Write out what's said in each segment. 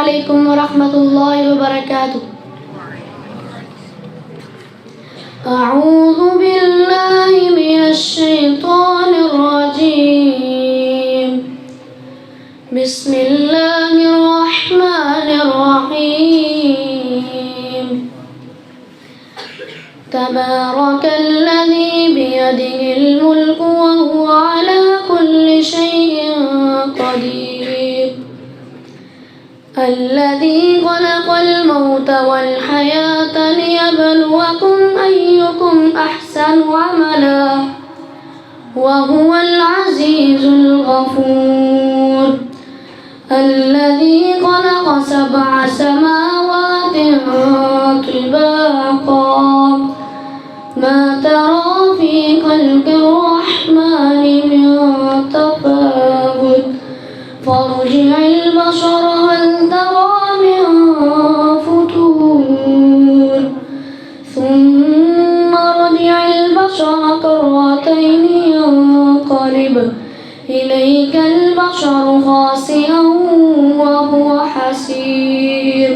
عليكم ورحمة الله وبركاته. أعوذ بالله من الشيطان الرجيم. بسم الله الرحمن الرحيم. تبارك الذي بيده الملك وهو على كل شيء قدير. الذي خلق الموت والحياة ليبلوكم أيكم أحسن عملا وهو العزيز الغفور. الذي خلق 7 سماوات طباقا ما ترى في خلق الرحمن من تفاوت فارجع البصر هل ترى من فتور ثم ارجع البصر كرتين ينقلب إليك البصر خاسئا وهو حسير.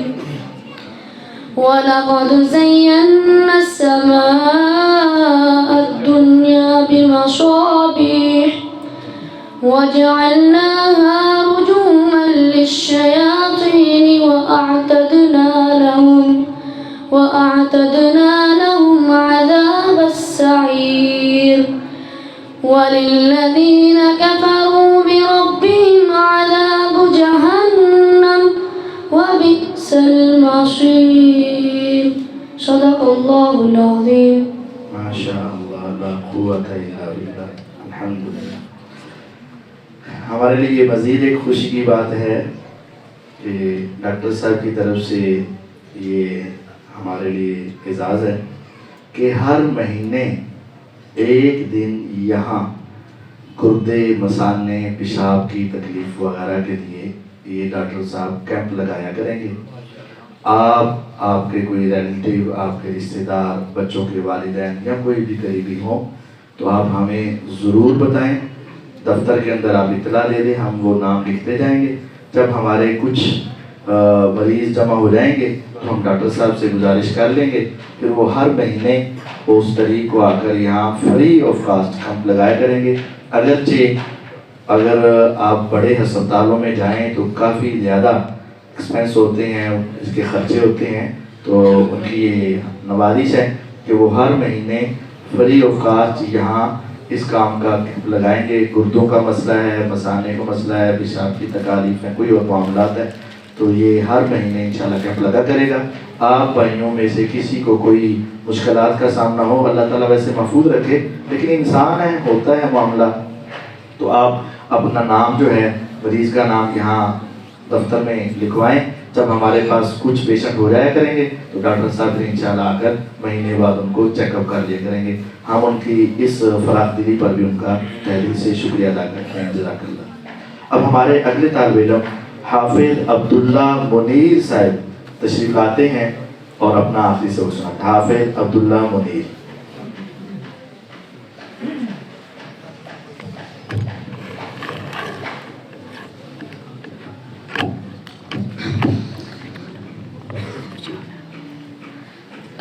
ولقد زينا السماء الدنيا بمصابيح وجعلناها رجوما للشياطين وأعتدنا لهم عذاب السعير. وللذين كفروا بربهم عذاب جهنم وبئس المصير. صدق الله العظيم. ما شاء الله لا قوة इल्ला बिल्लाह। अल्हम्दुलिल्लाह। हमारे लिए ये मज़ीद एक खुशी की बात है कि डॉक्टर साहब की तरफ से ये हमारे लिए एजाज़ है कि हर महीने एक दिन यहाँ गुर्दे मसाने पेशाब की तकलीफ़ वगैरह के लिए ये डॉक्टर साहब कैंप लगाया करेंगे। आपके कोई रिलेटिव, आपके रिश्तेदार, बच्चों के वालिदैन या कोई भी करीबी हो तो आप हमें ज़रूर बताएं। दफ्तर के अंदर आप इत्तला दे दें, हम वो नाम लिखते जाएंगे। जब हमारे कुछ मरीज़ जमा हो जाएंगे तो हम डॉक्टर साहब से गुजारिश कर लेंगे, फिर वो हर महीने उस तारीख को आकर यहाँ फ्री ऑफ कास्ट कैंप लगाया करेंगे। अगरचे अगर आप बड़े अस्पतालों में जाएं तो काफ़ी ज़्यादा एक्सपेंस होते हैं, इसके ख़र्चे होते हैं, तो उनकी ये नवाजिश है कि वो हर महीने फ्री ऑफ कास्ट यहाँ इस काम का कैंप लगाएंगे। गुर्दों का मसला है, मसाने का मसला है, पेशाब की तकालीफ है, कोई और मामलात है, तो ये हर महीने इंशाल्लाह कैंप लगा करेगा। आप भाइयों में से किसी को कोई मुश्किलात का सामना हो, अल्लाह ताला वैसे महफूज रखे, लेकिन इंसान है, होता है मामला, तो आप अपना नाम जो है, मरीज़ का नाम यहाँ दफ्तर में लिखवाएं। जब हमारे पास कुछ पेशेंट हो जाया करेंगे तो डॉक्टर साहब इंशाल्लाह आकर महीने बाद उनको चेकअप कर लिया करेंगे। हम उनकी इस फराख दिली पर भी उनका तहे दिल से शुक्रिया अदा करते हैं। जज़ाकल्लाह। अब हमारे अगले तालिब इल्म हाफिज़ अब्दुल्ला मुनीर साहब तशरीफ़ लाते हैं और अपना आखिरी सबक सुनाते हैं। हाफिज़ अब्दुल्ला मुनीर।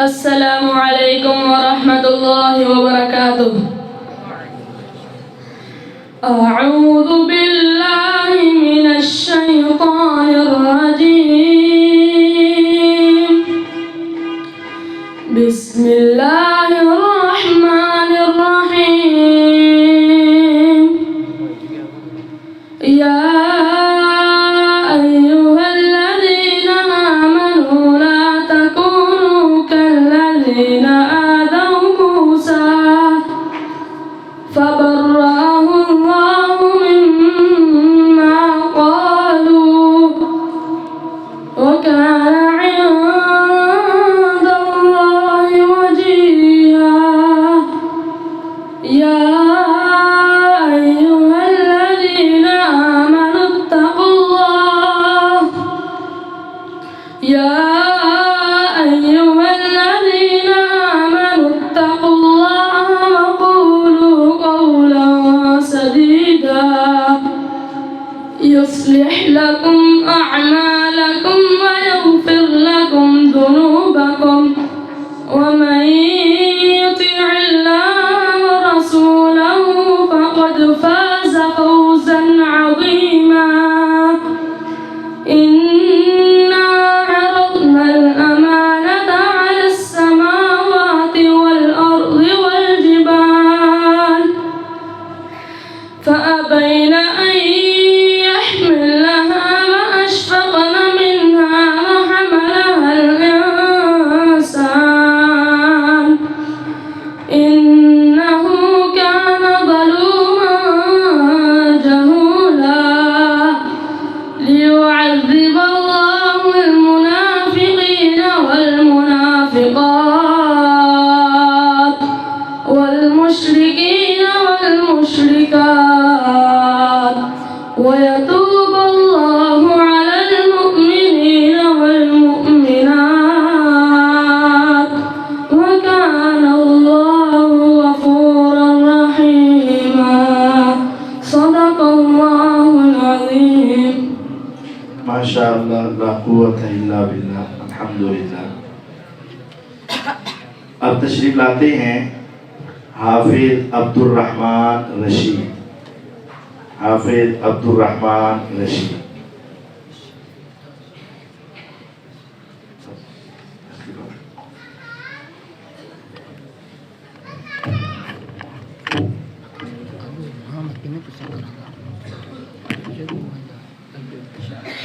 अस्सलामु अलैकुम वरहमतुल्लाहि वबरकातुह। अऊज़ु बिल्लाहि मिनश शैतानिर रजीम। बिस्मिल्लाहिर रहमानिर रहीम। या يصلح لكم أعمالكم माशाअल्लाह ला कुव्वता इल्ला बिल्लाह अल्हम्दुलिल्लाह। अब तशरीफ लाते हैं हाफिज अब्दुल रहमान रशीद। हाफिज अब्दुल रहमान रशीद।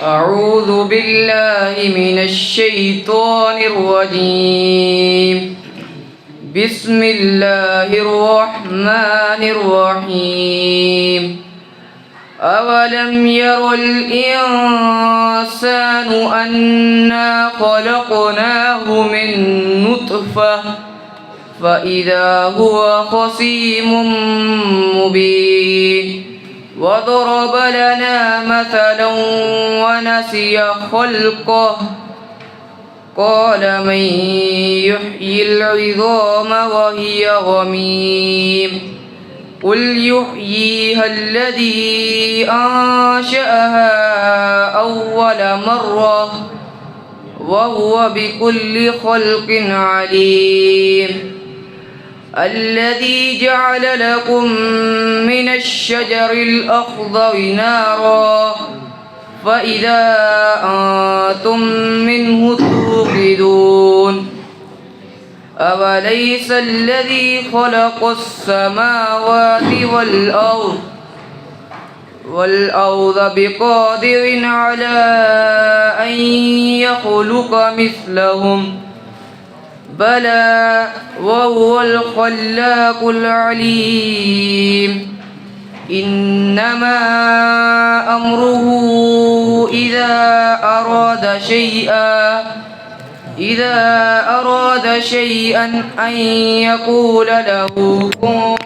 أعوذ بالله من الشيطان الرجيم بسم الله الرحمن الرحيم أولم ير الإنسان أنا خلقناه من نطفة فإذا هو خصيم مبين وضرب لنا مثلا ونسي خلقه قال من يحيي العظام وهي رميم قل يحييها الذي أنشأها أول مرة وهو بكل خلق عليم الذي جعل لكم من الشجر الأخضر نارا فإذا أنتم منه توقدون أوليس الذي خلق السماوات والأرض بقادر على أن يخلق مثلهم بلى وهو الخلاق العليم إنما أمره إذا أراد شيئا أن يقول له كن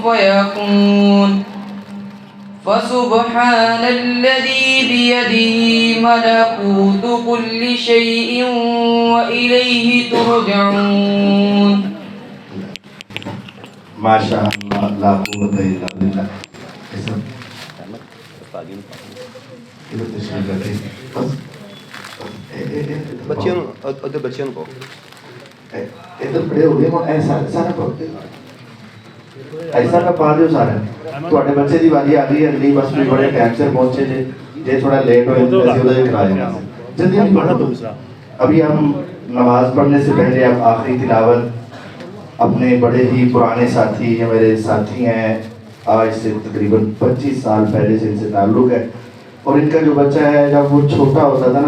فيكون فسبحان الذي بيده ملكوت كل شيء وإليه ترجعون माशाअल्लाह ला कुव्वता इल्ला बिल्लाह। बच्चियों उधर बच्चियों को इधर पड़े हो गए ऐसा ना करो, ऐसा ना पा दो सारे ਤੁਹਾਡੇ ਬੱਚੇ ਦੀ ਵਾਰੀ ਆ ਗਈ ਹੈ। ਅਗਲੀ ਬਸ ਵੀ ਬੜੇ ਟਾਈਮ से पहुंचे जे थोड़ा लेट हो जैसे उधर कराएंगे जल्दी पढ़ो। अभी हम नमाज पढ़ने से पहले अब आखिरी तिलावत अपने बड़े ही पुराने साथी, ये मेरे साथी हैं, आज से तकरीबन 25 साल पहले से इनसे ताल्लुक़ है। और इनका जो बच्चा है जब वो छोटा होता था ना